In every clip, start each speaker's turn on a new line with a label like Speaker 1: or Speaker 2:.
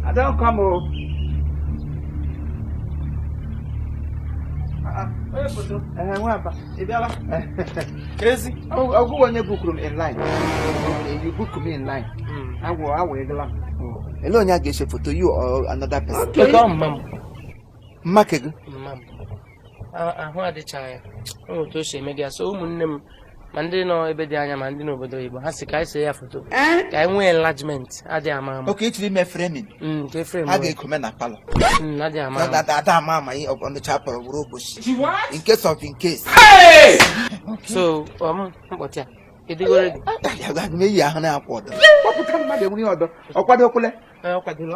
Speaker 1: I don't come home.
Speaker 2: Crazy.
Speaker 1: I'll go on your book room in line. You book me in line. I will. Alone, I get a photo you or another person.
Speaker 2: Come, ma'am.
Speaker 1: Market.
Speaker 2: Ma'am. I heard the child. Oh, to say, maybe I saw him. Mandino, Ebediana, Mandino, but has a guy say a photo. I want enlargement. Adia, ma'am.
Speaker 1: Okay, it's my friend. I get command a palo.
Speaker 2: Nadia,
Speaker 1: that mamma on the chapel of Robush. In case.
Speaker 2: Hey! So, what ya? It is already.
Speaker 1: Me, I have what would come by the window or what do you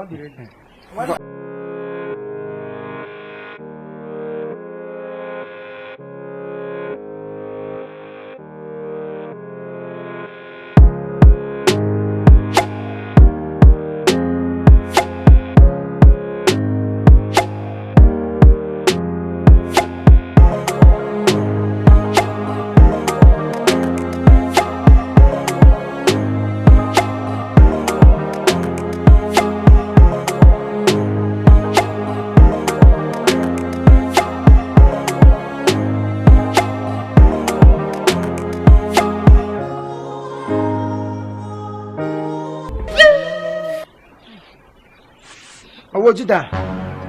Speaker 1: What you done?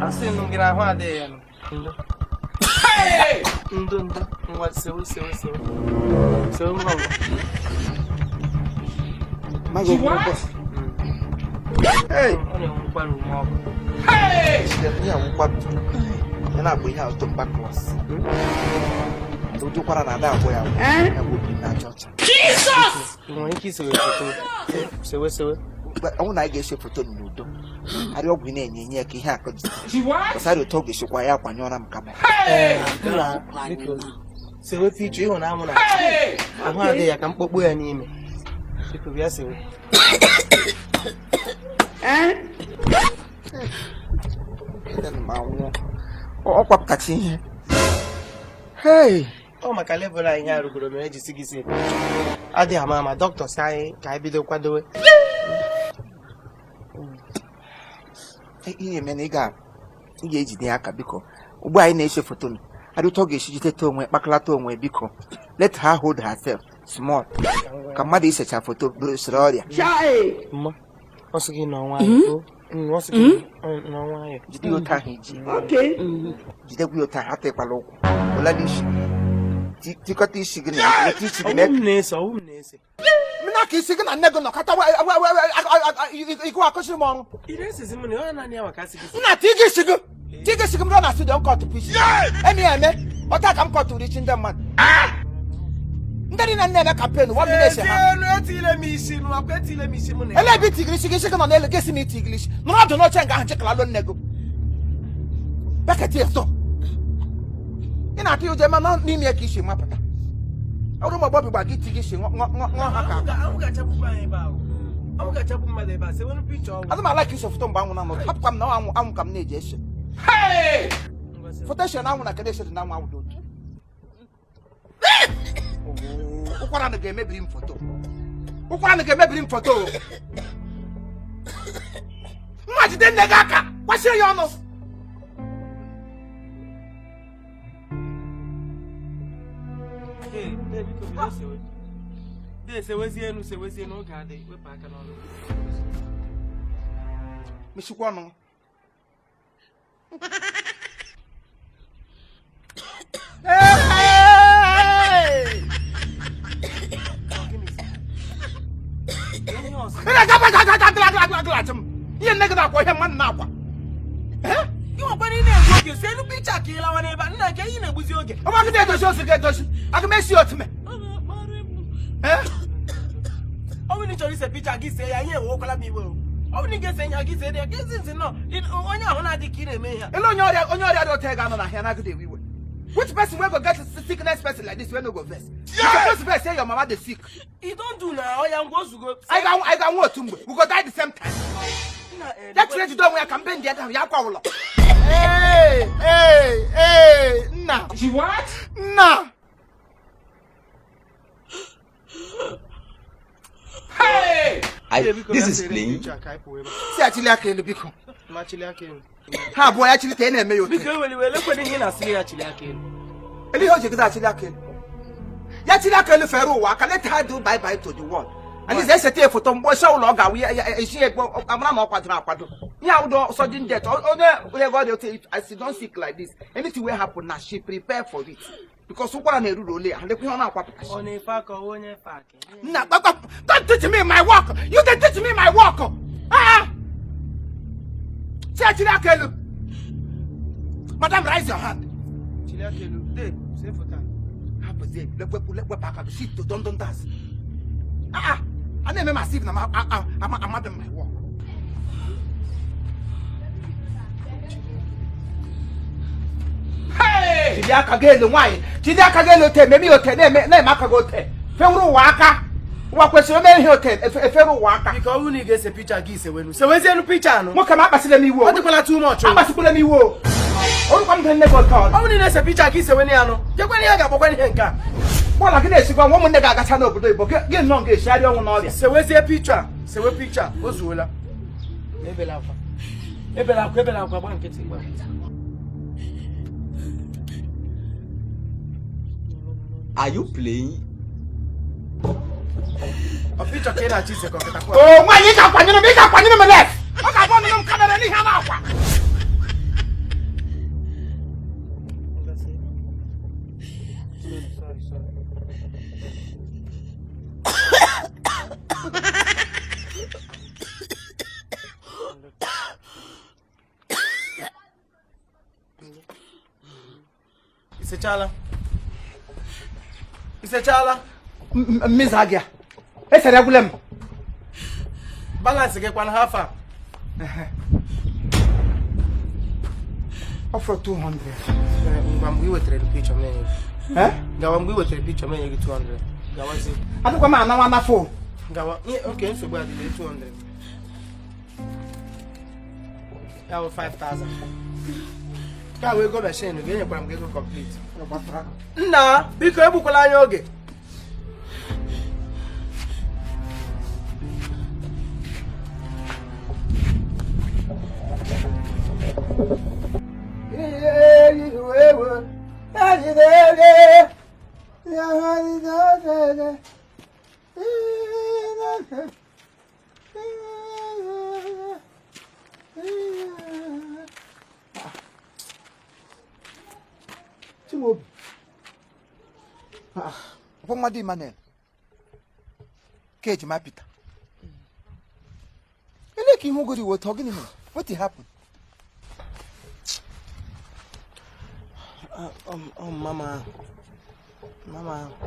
Speaker 2: I'm still going to get out there. Hey! What's so?
Speaker 1: Hey!
Speaker 2: Hey!
Speaker 1: And I will have to backwards. To do what another way I would be not judged.
Speaker 2: Jesus! You want to kiss so.
Speaker 1: But I want to get you for Tony. I don't win any near Kihako. Because I don't talk this why up on your coming.
Speaker 2: Hey! So if you chew on I'm going to can put where an email. People be asking.
Speaker 1: Oh, what catching? Hey!
Speaker 2: Oh, my calibra in your room, I just see. I dear mamma, doctor say, can I be the quadro?
Speaker 1: Hey, Meniga, engage the Akabiko. Why nation for Tony? I do talk a shitty tone with Maclato and Biko. Let her hold herself small. Kamadi is a photo, Bruce Rodia.
Speaker 3: Chai!
Speaker 2: What's again no one? What's again no one?
Speaker 1: Did you tie him?
Speaker 3: Okay.
Speaker 1: Did you tie her take a look? Oladish. Tikati signal, teaching Minaki signal and never knock at you are cushion mong.
Speaker 2: It is money on our cassie.
Speaker 1: Not Tiggy signal. Tiggy signal runners to don't cut to pieces. Any I met, but I come cut to reach in the man. Then in another campaign, 1 minute. Let me see, no, Betty, let me see money. And I be Tigrish on the legacy English. No, I do not check and check alone nego. Back at here, so. In a few German, not near me a kissing map. I don't know Bobby by getting kissing. I'm going to I don't like you of Tom Bound. How come now I'm come near Jason? Hey! For that, I want to condition now. I will do. What on the game, maybe in photo. What on the game, maybe in photo. What did they got? What's your honor? They say, where's the say, where's the no guard? We're back and all. Miss Guano. Hey! You're negative for him now. You are putting in you say, no picture, kill our neighbor, and I can't even with you again. I'm going to show you. I can make you to me. Oh, we need to use a picture. I say, I hear walk like me. Oh, we need to say, I guess they are guessing. No, it's on your the kid. And on your take on a hand. Which person will go get a sickness person like this when you go first? Yeah! You say your mama is sick. You don't do now. I am going to go. I got what to we go die the same time. That's where you don't wear campaign yet. Hey, nah. She what? Nah. Hey!
Speaker 3: This is plain.
Speaker 1: See actually akele biko. Ha boy actually te na eme yo.
Speaker 2: Biko we lekwe ni na sile actually akele.
Speaker 1: Eli ho je actually akele. Ya actually akele fero wa ka let her do bye bye to the world. And is there a photo mbo sha ulo ga we she amana ma kwado. Ya wo sudden death. Oh God I see don't sick like this. Anything will happen now she prepare for it. Because ukwara na eruru ole and lekwe na akwa pakashi.
Speaker 2: Oni fa ko onye fa ke.
Speaker 1: Na don't teach me my work. You don't teach me my work. Ah! Say Chilakelu. Madam, raise your hand.
Speaker 2: Chilakelu, dey, say for that.
Speaker 1: Happen there. Let back to sit to don't dance. Ah! I never massive na I'm doing my work. Hey! Chilakelu why? Chilakelu te me ote na makago te. Fewru waka. Wa kwesịrị eme ihe hotel efere ụwa aka
Speaker 2: biko ọ bụrụ na ị ga-ese picha gị isewenu sewezienu picha anụ
Speaker 1: nwoke m akpasịla m iwu
Speaker 2: ọ dịkwala too much
Speaker 1: akpasịkwala m iwu orukwa m nne gị hotel
Speaker 2: ọ bụrụ na ị na-ese picha gị isewenu ya anụ jekwana ihe ga-agbakwana ihe nke a
Speaker 1: gbọla gị na-esikwa nwa ụmụnne gị agacha n'obodo Igbo gị nnọọ ga-eshigharị ọnwụ n'ọrịa
Speaker 2: sewezie picha sewe picha o zuola ebela akwa gba nkịtị gba
Speaker 3: Are you playing?
Speaker 2: A picture ke na chise ko keta kwa.
Speaker 1: Oh, nwa yi ka kwanyere m left. O ka bo nnu kamera ni ha na akwa.
Speaker 2: Isechala.
Speaker 1: Mizagia. Ese regulem.
Speaker 2: Balance ke kwana hafa.
Speaker 1: Offer 200.
Speaker 2: Ngwambu iwetere picture menye. Ngawambu iwetere picture menye 200. Gawazi.
Speaker 1: Adukwa ma na 4.
Speaker 2: Gawa. Okay, nsogbu adile 200. Yawo 5000. Ka we go machine ga enyekwara m go complete. Nna, biko egbukwala anya oge.
Speaker 1: Chimobi. Pongmadi Manel. Cage my Peter. You like him who were talking to me. What happened?
Speaker 2: Mama,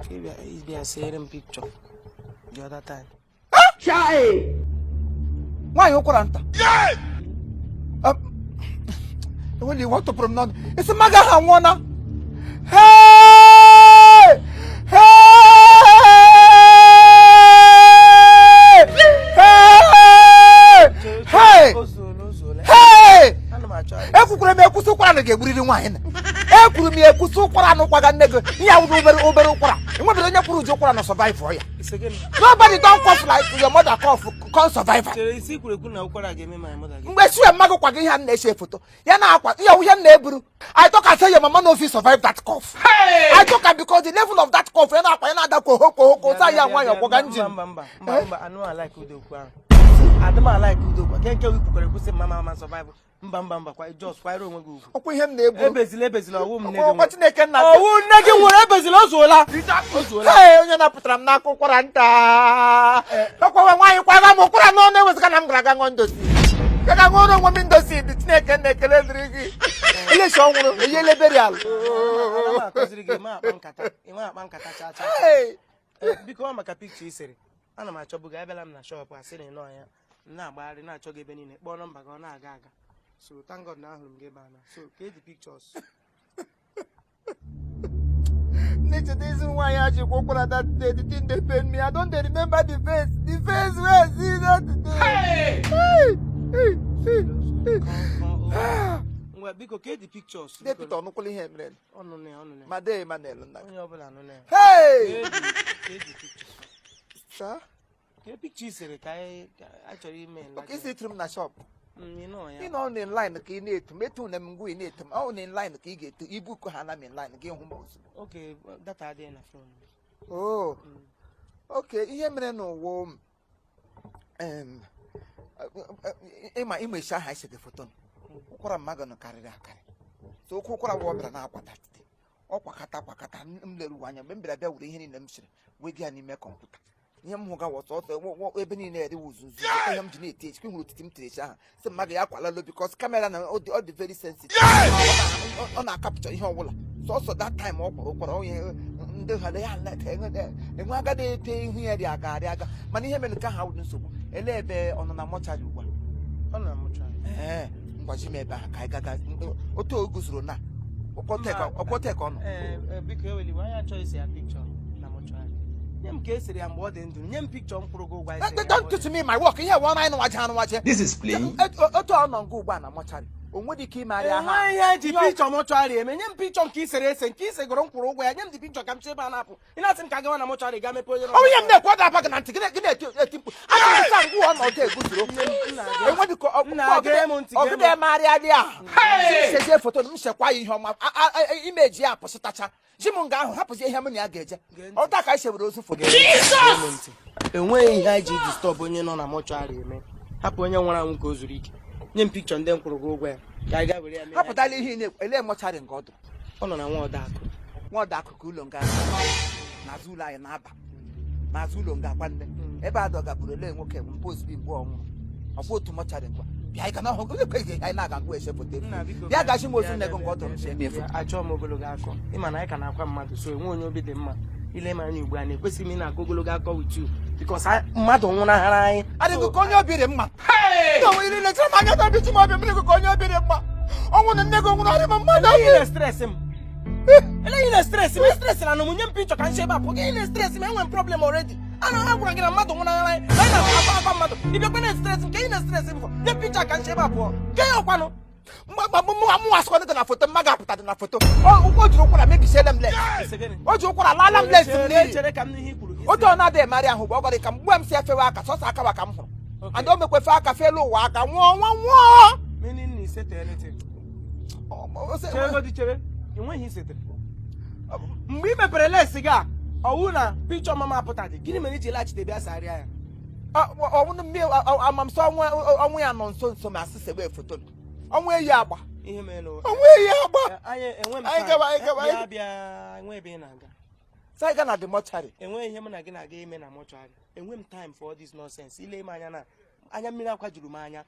Speaker 2: he's been sharing picture the other time.
Speaker 1: Shy! Why you Koranta? Yeah! When you want to pronounce it's a maga Hawana. Hey! Hey! Hey! Hey! Ekukure me kusukura na geburi wine. Ekuru me kusukura no kwaga nego. Ya obere ukura. Enwe be onye kwuru jo ukura na survive for ya. Nobody don't cough like your mother cough con survivor.
Speaker 2: Isi kwuru ekwu na ukura ga eme my mother.
Speaker 1: Mgbe su emago kwaga ihe na ese foto. Ya na akwa ya uhe na eburu. I talk I say your mama no fit survive that cough. Hey! I talk because the level of that cough ya na akwa ya na ada ko say ya nwa ya kwaga nji.
Speaker 2: Mba. I know I like udo kwa. Adama like udo kwa. Kenke we kwuru ekwu say mama survive. Mba kwa just kwire onwe gị.
Speaker 1: Okwu ihe m na-ebu.
Speaker 2: Ebezila owu m nne gị.
Speaker 1: Okwu Chineke nna.
Speaker 2: Owu nne gị nwere ebezila ozuola.
Speaker 1: Hey, onye napụtara m n'aka ụkwara nta. Okwa nwaanyị kwaga m ụkwara n'ọnụ ewezụga na m gara aga ṅụọ ndozi. Gaga ṅụọrọ onwe m ndozi dị Chineke na-ekele dịrị gị. Ile shi ọnwụrụ eyele burial.
Speaker 2: Ma akọziri gị ma akpa nkata cha. Biko maka picture isere. Ana m achọbụ gị abịala m na shop asị na ịnọ ya. Na-agbagharị na-achọ gị ebe niile. Kpọọ nọmba gị ọ na-aga. So thank God now I'm getting banana. So get the pictures.
Speaker 1: Nature, this is why I should go for that day. The thing they paid me. I don't remember the face. The face where I see that today. Hey!
Speaker 2: Well, because get the pictures.
Speaker 1: They put on Nukuli Hemren.
Speaker 2: Oh no.
Speaker 1: Made Manel.
Speaker 2: Hey!
Speaker 1: Hey!
Speaker 2: Get the pictures.
Speaker 1: Sir?
Speaker 2: Ke picture isere ka actually men.
Speaker 1: Okay, see through na shop.
Speaker 2: You know ya.
Speaker 1: You know on in line ka inetu metu na mngu inetu. On in line ka igetu ibu ko hana in line ka hu mo.
Speaker 2: Okay, that are there na phone.
Speaker 1: Oh. Okay, ihe mere no wo ima isha ha ise the photo. Ukwara mmaga no karịrị akarị. So ukwara wo bra na akwata tete. Ọkwakata mleru anya mgbe mbịara bịa were ihe niile m siri wee gị ya n'ime kọmputa. Ihe m hụga wọsọ ọsọ ebe niile eri wuzuzu ihe m ji na-eti echi hụrụ otiti m tiri echi ahụ sị mmadụ ya kwalalo because camera na ọ dị very sensitive ọ na-akapụcha ihe ọbụla sọsọ that time ọ kwara onye ndị ha ya enwe agadi ete ihu ya dị aga mana ihe mere nke ha wụrụ nsogbu ele ebe ọ nọ na mọchari ugbu
Speaker 2: Ọ na mụchara.
Speaker 1: ngwaji m ebe ahụ ka anyị gaga otu o guzoro na ọkpọtek ọnụ
Speaker 2: Biko eweli why ya choice ya picture na mụchara. Nye m ka esiri ya mgbe ọ dị ndụ. Nye m picture m kwụrụ gị ụgwọ esiri.
Speaker 1: don't touch me my work ihe wọ na anyị nwaje
Speaker 3: This is playing.
Speaker 1: otu ọ nọ nke ugbu a na mọchari onwe dị ka imegharị aha
Speaker 2: Enweghị ihe eji picture mụchara eme. Nye m picture nke isere ese nke ise gụrụ m kwụrụ ụgwọ ya. Nye m dị picture ka m chebe a na-apụ. Ị na-asị m ka gawa na mụchara ga mepe onye
Speaker 1: ọ ihe m na-ekwu ọdụ aba gị na ntị gị na-eti mkpu aka sa ngwa ọ nọdụ eguzoro enwe dị ka ọgụdụ emegharịadị ahụ sezie foto m sekwa ya ihe ọma imeji ya pụsịtacha ji m nga ahụ hapụzie ihe m na ya ga-eje ọta ka anyị sewere ozu foto
Speaker 2: enweghị ihe anyị ji disturb onye nọ na mọchụarị eme. Hapụ onye nwere anwụ ka o zuru ike. Nye m picture ndị m kwụrụ gị ụgwọ ya ka anyị gaa were ya mee.
Speaker 1: hapụtala ihe ị na-ekwu ele mọcharị nke ọdụ
Speaker 2: Ọ nọ na nwa ọda akụ.
Speaker 1: nwaọdụ akụkụ ụlọ nga n'azụ ụlọ anyị na-aba n'azụ ụlọ nga nwanne ebe a dọgaburu ele nwoke mpozbi mgbe ọnwụrụ ọfụ otu mọcharị ngwa bịa anyị ga na ọhụ anyị na-aga ngwa ese foto bịa gachi m ozu nne gị nke ọ tọrọ sie mefu
Speaker 2: Achọọ m ogologo akọ. Ịma na anyị ka na-akwa mmadụ so enwe onye obi dị mma ile ma anya ugbu a na-ekwesịghị m ị na-akọ ogologo akọ with you because mmadụ nwụnahara anyị.
Speaker 1: adịghị ka onye obi dị mma onwe iri lechara m anya n'obi chi m obi m dịghị ka onye obi dị mma ọnwụ na nne gị nwụrụ ọrịa m mmadụ
Speaker 2: Eleghị na-estres m. Eleghị na-estres m. Estres na nụ m nye m picture ka m shebe apụ. Gị na-estres m enwe problem already. A gwara gị na mmadụ nwụnahara anyị na anyị na-akwa akwa mmadụ ịbịakwa na-estres m ka ị na-estres m fọ nye m picture ka m shebe apụọ ke ya ọkwanụ mụ asịkwa dị na foto mma ga-apụta dị na foto ụkwụ jiri ụkwara mebisiele m les o ji ụkwara laala m les m n'iyi chere ka m n'ihe kwuru gị.
Speaker 1: otu ọ na-adịghị emegharị ahụ bụ ọ gwara ka mgbe m si efewe aka sọsọ akawa ka m hụrụ and o mekwefe aka felu ụwa aka nwụọ
Speaker 2: Meaning na isete anything. Chere godi chere. Enweghị isetere. Mgbe ị mepere les gị a ọwụ na picture mama apụtaghị gịnị mere iji laghachite bịa sarịa ya?
Speaker 1: ọnwụ mmiri amamsọ ọnwụ ya nọ nso ma asị sebe foto ọnwụ eyi agba
Speaker 2: Ihe mere
Speaker 1: ọnwụ eyi agba
Speaker 2: anyị enwe m
Speaker 1: Anyị gaba.
Speaker 2: bịa enwe ebe ị na-aga.
Speaker 1: sa ga na the mortuary
Speaker 2: Enweghị ihe m na gị na-aga ime na mọchụarị. Enwe m time for all this nonsense. Ile m anya na anya mmiri akwa juru m anya.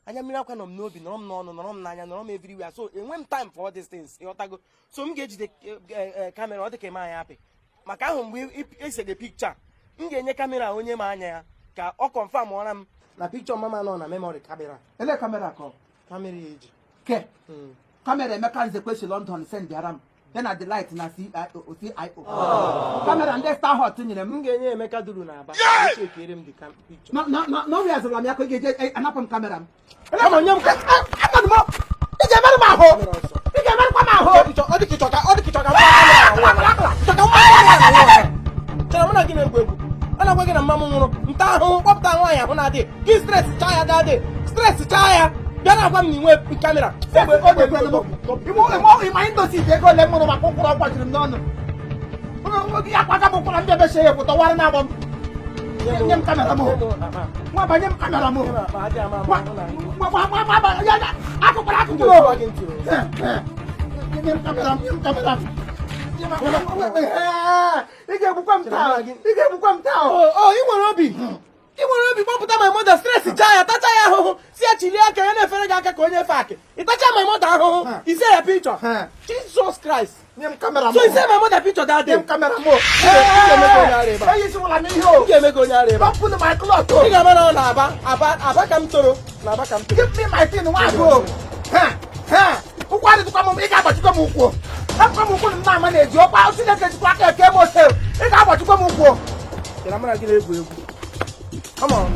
Speaker 2: Anya mmiri akwa nọ m n'obi nọrọ m n'ọnụ nọrọ m n'anya nọrọ m everywhere so enwe m time for all these things ịghọtago so m ga-ejide kamera ọ dị ka eme anya apị maka ahụ mgbe esege picture m ga-enye kamera onye ma anya ya ka ọ confirm ọra m na picture mama nọ na memory kamera
Speaker 1: ele kamera ka
Speaker 2: kamera eji
Speaker 1: ke kamera Emeka Nze kwesi London send bịara m ya na the light na CIO kamera ndị Star Hot nyere m
Speaker 2: m ga-enye Emeka duru na Aba ekere m dị picture
Speaker 1: na ọrịa zụrụ m ya ka ọ ga-eje anapụ m kamera m
Speaker 2: kama onye m ka
Speaker 1: amadụ m ị ga-emerụ m ahụ ị ga-emerụkwa m ahụ
Speaker 2: ọ dị ka chere mụ na gị na-egwu egwu a na-agwa gị na mma m nwụrụ nta ahụhụ kpọpụta nwaanyị ahụ na-adị gị stres chaa ya dadị stres chaa ya bịa na-agwa m na inwe kamera
Speaker 1: ịma ndozi ite ego ole mụrụ maka ụkwụrụ ọ gbajiri m n'ọnụ ya kwaga m ụkwụrụ ndị ebe ya pụta wara na-agbọ m nye m kamera m nwa banye m kamera m akụkwara akụkwụ nye m kamera m nye m kamera m ị ga-egbukwa m taa ị ga-egbukwa m taa
Speaker 2: ị nwere obi kpọpụta my mother stress chaa ya tacha ya ahụhụ si ya chilie aka ya na-efere gị aka ka onye efe akị ịtacha my mother ahụhụ ise ya picture Jesus Christ
Speaker 1: nye m kamera m
Speaker 2: so ise my mother picture that day
Speaker 1: nye m kamera m eyisiwala m ihe o
Speaker 2: ga-emego onye ara ebe
Speaker 1: don't pull my cloth
Speaker 2: ị ga-ama na ọ na-aba ka m toro na aba ka m toro
Speaker 1: give me my tin nwa agụ ụkwụ adịtụkwa m ị ga-agbachikwa m ụkwụ hapụkwa m ụkwụ m na-ama na-eji ọkwa Chineke jikwa aka eke m ote ị ga-agbachikwa m ụkwụ
Speaker 2: chere mara gị na-egwu egwu come on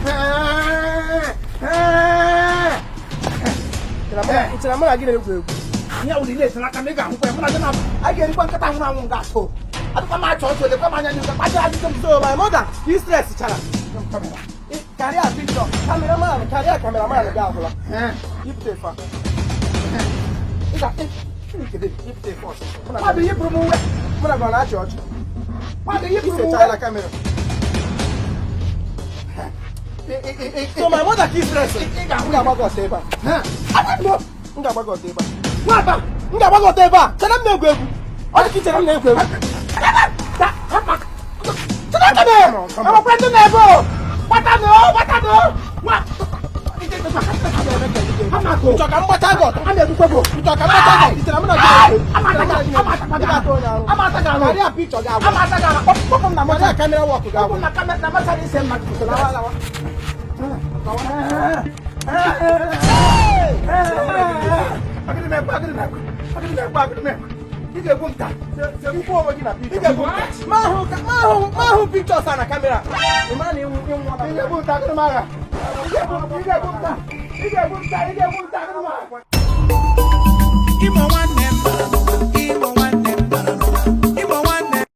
Speaker 2: chere mara gị na-egwu egwu
Speaker 1: ihe wụrụ ile esi n'aka m ị ga-ahụkwa ya mụ na gị na a ga-erikwa nkịta nwụrụ anwụ ga-atụ adịkwa m achọ ọchọ lekwa m anya n'ihu kpaji adịghị m
Speaker 2: so my mother ka stress chara Carry a picture. Cameraman, carry a cameraman. You Therefor. You Therefor. What do you promote? When I go to church. What do you promote? Child camera. So my mother keeps dressing. I don't know. What? Tell them no go. All the kitchen no go. I'm a friend of Nebo. What I know? What? I'm not going to talk about that. I'm not going to talk about that. Mahu pictures on a camera. Imo